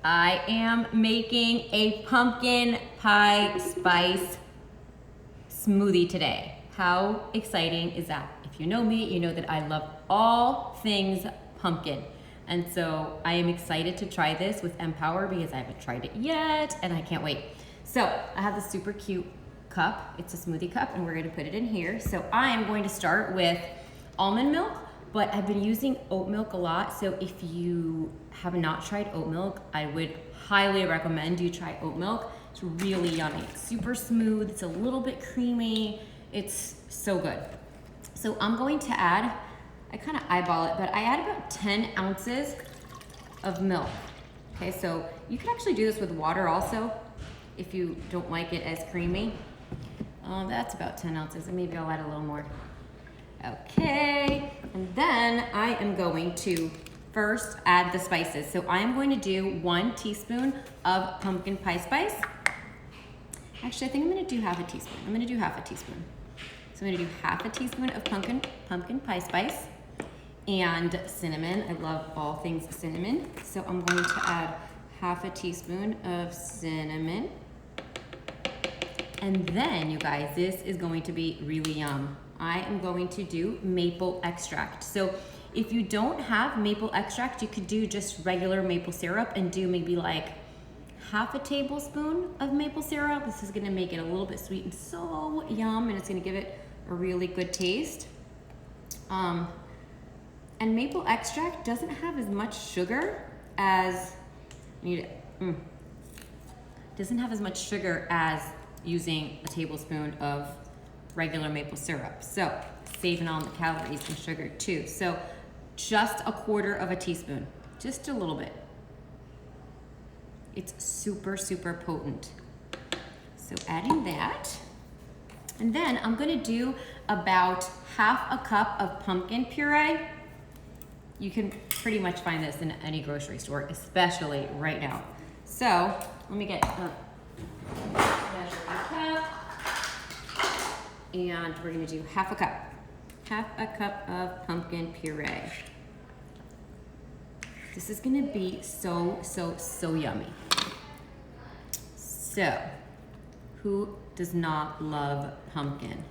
I am making a pumpkin pie spice smoothie today. How exciting is that? If you know me, you know that I love all things pumpkin. And so I am excited to try this with Empower because I haven't tried it yet and I can't wait. So I have this super cute cup. It's a smoothie cup and we're gonna put it in here. So I am going to start with almond milk, but I've been using oat milk a lot. So if you have not tried oat milk, I would highly recommend you try oat milk. It's really yummy. It's super smooth. It's a little bit creamy. It's so good. So I'm going to add, I kind of eyeball it, but I add about 10 ounces of milk. Okay, so you can actually do this with water also if you don't like it as creamy. That's about 10 ounces, and maybe I'll add a little more. Okay, and then I am going to first add the spices. So I am going to do 1 teaspoon of pumpkin pie spice. Actually, I think I'm gonna do half a teaspoon. I'm gonna do half a teaspoon. So I'm gonna do half a teaspoon of pumpkin pie spice and cinnamon. I love all things cinnamon. So I'm going to add half a teaspoon of cinnamon. And then, you guys, this is going to be really yum. I am going to do maple extract. So if you don't have maple extract, you could do just regular maple syrup and do maybe like half a tablespoon of maple syrup. This is gonna make it a little bit sweet and so yum, and it's gonna give it a really good taste. And maple extract doesn't have as much sugar as, doesn't have as much sugar as using a tablespoon of regular maple syrup. So saving on the calories and sugar too. So just 1/4 of a teaspoon, just a little bit. It's super, super potent. So adding that. And then I'm gonna do about half a cup of pumpkin puree. You can pretty much find this in any grocery store, especially right now. So let me get a measuring cup. And we're gonna do half a cup of pumpkin puree. This is gonna be so, so, so yummy. So, who does not love pumpkin?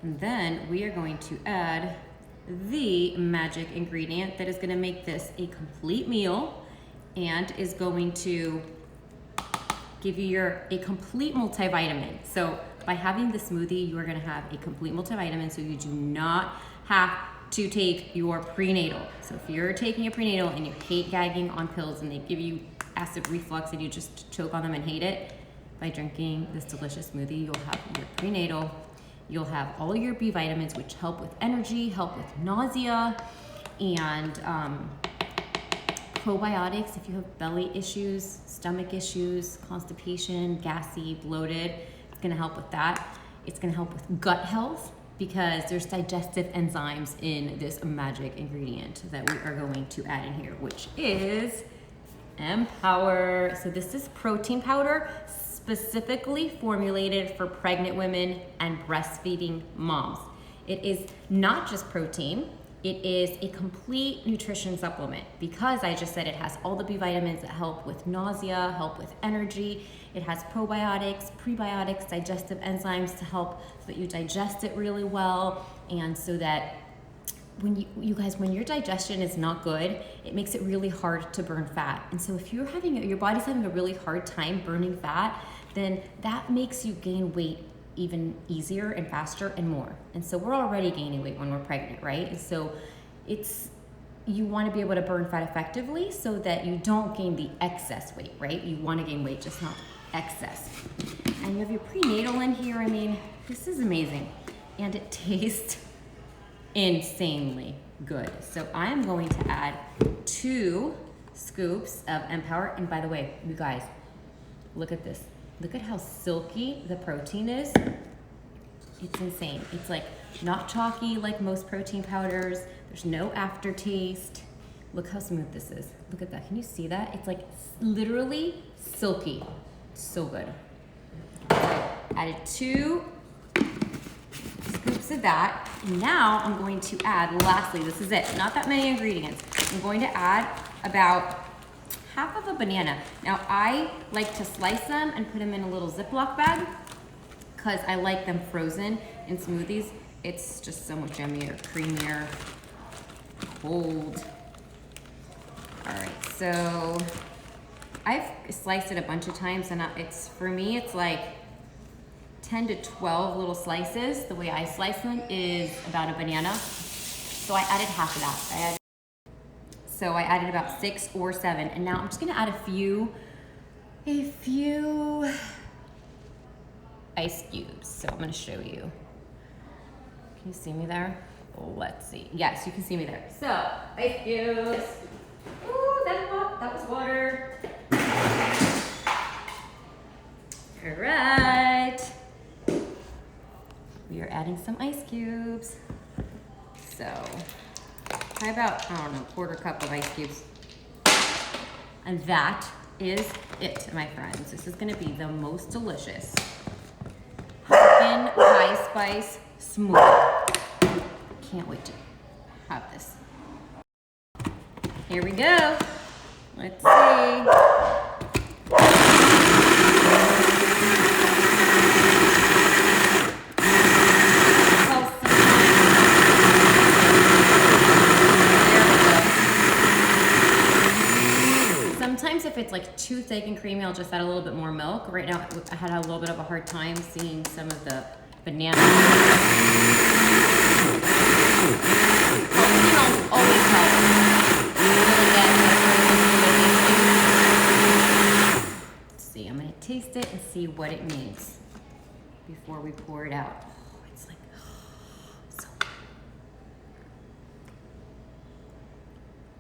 And then we are going to add the magic ingredient that is gonna make this a complete meal and is going to give you a complete multivitamin. So by having the smoothie, you are gonna have a complete multivitamin, so you do not have to take your prenatal. So if you're taking a prenatal and you hate gagging on pills and they give you acid reflux and you just choke on them and hate it, by drinking this delicious smoothie, you'll have your prenatal, you'll have all your B vitamins, which help with energy, help with nausea, and probiotics if you have belly issues, stomach issues, constipation, gassy, bloated. It's gonna help with that. It's gonna help with gut health because there's digestive enzymes in this magic ingredient that we are going to add in here, which is Empower. So this is protein powder specifically formulated for pregnant women and breastfeeding moms. It is not just protein, it is a complete nutrition supplement because I just said it has all the B vitamins that help with nausea, help with energy. It has probiotics, prebiotics, digestive enzymes to help so that you digest it really well, and so that when when your digestion is not good, it makes it really hard to burn fat. And so if your body's having a really hard time burning fat, then that makes you gain weight even easier and faster and more. And so we're already gaining weight when we're pregnant, right? And so you want to be able to burn fat effectively so that you don't gain the excess weight, right? You want to gain weight, just not excess. And you have your prenatal in here. I mean, this is amazing. And it tastes insanely good. So I am going to add 2 scoops of Empower. And by the way, you guys, look at this. Look at how silky the protein is. It's insane. It's like not chalky like most protein powders. There's no aftertaste. Look how smooth this is. Look at that. Can you see that? It's like literally silky. So good. So added 2 scoops of that. And now I'm going to add, lastly, this is it, not that many ingredients. I'm going to add about half of a banana. Now I like to slice them and put them in a little Ziploc bag because I like them frozen in smoothies. It's just so much yummier, creamier, cold. All right, so I've sliced it a bunch of times, and it's, for me, it's like 10 to 12 little slices. The way I slice them is about a banana. So I added half of that. So I added about 6 or 7, and now I'm just gonna add a few ice cubes. So I'm gonna show you. Can you see me there? Let's see. Yes, you can see me there. So, ice cubes. Ooh, that was water. All right. We are adding some ice cubes. So, try about, I don't know, 1/4 cup of ice cubes. And that is it, my friends. This is gonna be the most delicious pumpkin pie spice smoothie. Can't wait to have this. Here we go. Let's see. Sometimes if it's like too thick and creamy, I'll just add a little bit more milk. Right now, I had a little bit of a hard time seeing some of the banana. Always helps. Let's see, I'm gonna taste it and see what it means before we pour it out. Oh, it's like, so.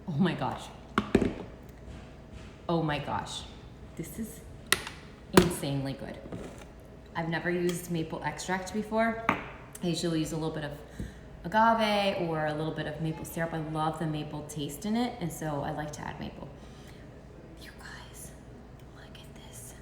Oh my gosh. Oh my gosh, this is insanely good. I've never used maple extract before. I usually use a little bit of agave or a little bit of maple syrup. I love the maple taste in it, and so I like to add maple. You guys, look at this.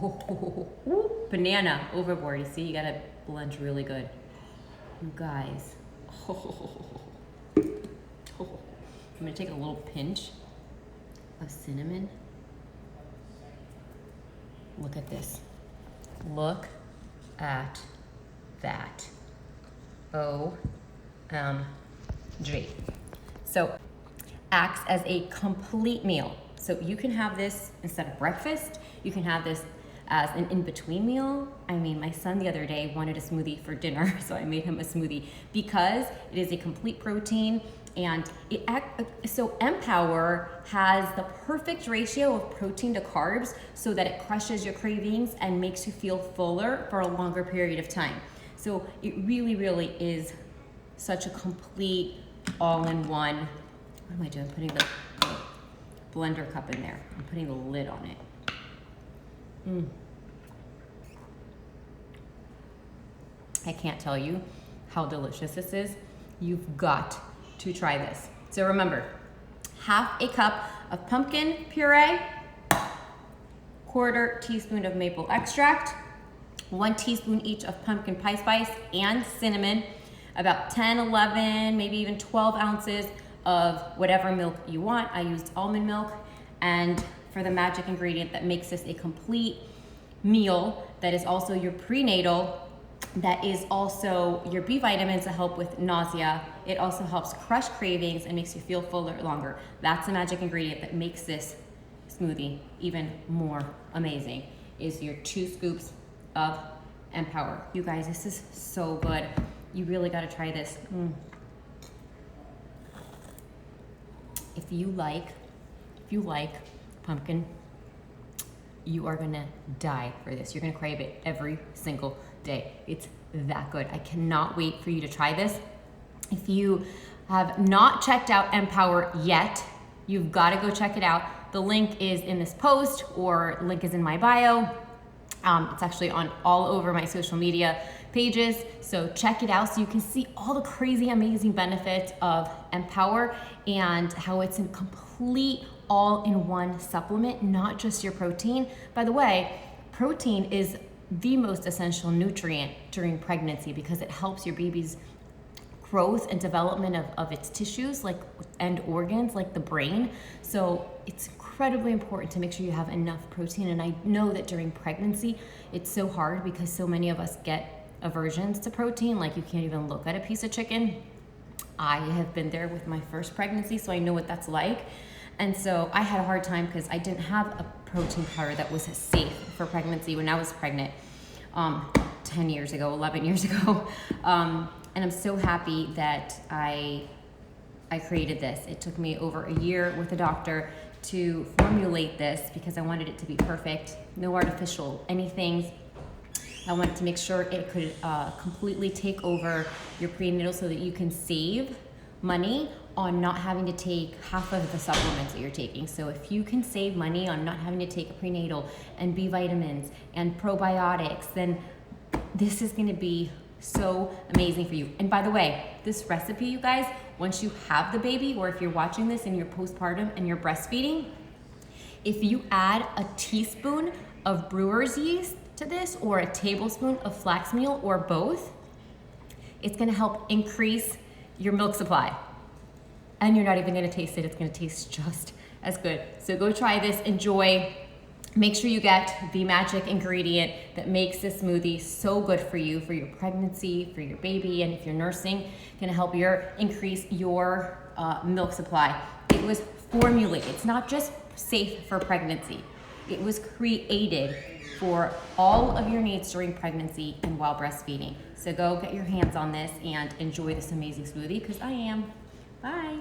Oh, banana overboard. You see, you gotta blend really good. You guys. I'm gonna take a little pinch of cinnamon. Look at this. Look at that. OMG. So, acts as a complete meal. So you can have this instead of breakfast. You can have this as an in-between meal. I mean, my son the other day wanted a smoothie for dinner, so I made him a smoothie because it is a complete protein. And so Empower has the perfect ratio of protein to carbs so that it crushes your cravings and makes you feel fuller for a longer period of time. So it really, really is such a complete all-in-one. What am I doing? Putting the blender cup in there. I'm putting the lid on it. I can't tell you how delicious this is. You've got to try this. So remember, 1/2 cup of pumpkin puree, 1/4 teaspoon of maple extract, 1 teaspoon each of pumpkin pie spice and cinnamon, about 10, 11, maybe even 12 ounces of whatever milk you want. I used almond milk. And for the magic ingredient that makes this a complete meal, that is also your prenatal, that is also your B vitamins to help with nausea. It also helps crush cravings and makes you feel fuller longer. That's the magic ingredient that makes this smoothie even more amazing, is your 2 scoops of Empower. You guys, this is so good. You really gotta try this. If you like pumpkin, you are gonna die for this. You're gonna crave it every single day. It's that good. I cannot wait for you to try this. If you have not checked out Empower yet, you've got to go check it out. The link is in this post, or link is in my bio. It's actually on all over my social media pages, so check it out so you can see all the crazy amazing benefits of Empower and how it's a complete all-in-one supplement, not just your protein. By the way, protein is the most essential nutrient during pregnancy because it helps your baby's growth and development of its tissues and organs like the brain. So it's incredibly important to make sure you have enough protein. And I know that during pregnancy, it's so hard because so many of us get aversions to protein, like you can't even look at a piece of chicken. I have been there with my first pregnancy, so I know what that's like. And so I had a hard time because I didn't have a protein powder that was safe for pregnancy when I was pregnant 10 years ago, 11 years ago. And I'm so happy that I created this. It took me over a year with a doctor to formulate this because I wanted it to be perfect, no artificial anything. I wanted to make sure it could completely take over your prenatal so that you can save money on not having to take half of the supplements that you're taking. So if you can save money on not having to take a prenatal and B vitamins and probiotics, then this is gonna be so amazing for you. And by the way, this recipe, you guys, once you have the baby, or if you're watching this and you're postpartum and you're breastfeeding, if you add a teaspoon of brewer's yeast to this or a tablespoon of flax meal or both, it's gonna help increase your milk supply. And you're not even gonna taste it. It's gonna taste just as good. So go try this, enjoy. Make sure you get the magic ingredient that makes this smoothie so good for you, for your pregnancy, for your baby, and if you're nursing, gonna help increase your milk supply. It was formulated. It's not just safe for pregnancy. It was created for all of your needs during pregnancy and while breastfeeding. So go get your hands on this and enjoy this amazing smoothie, because I am. Bye.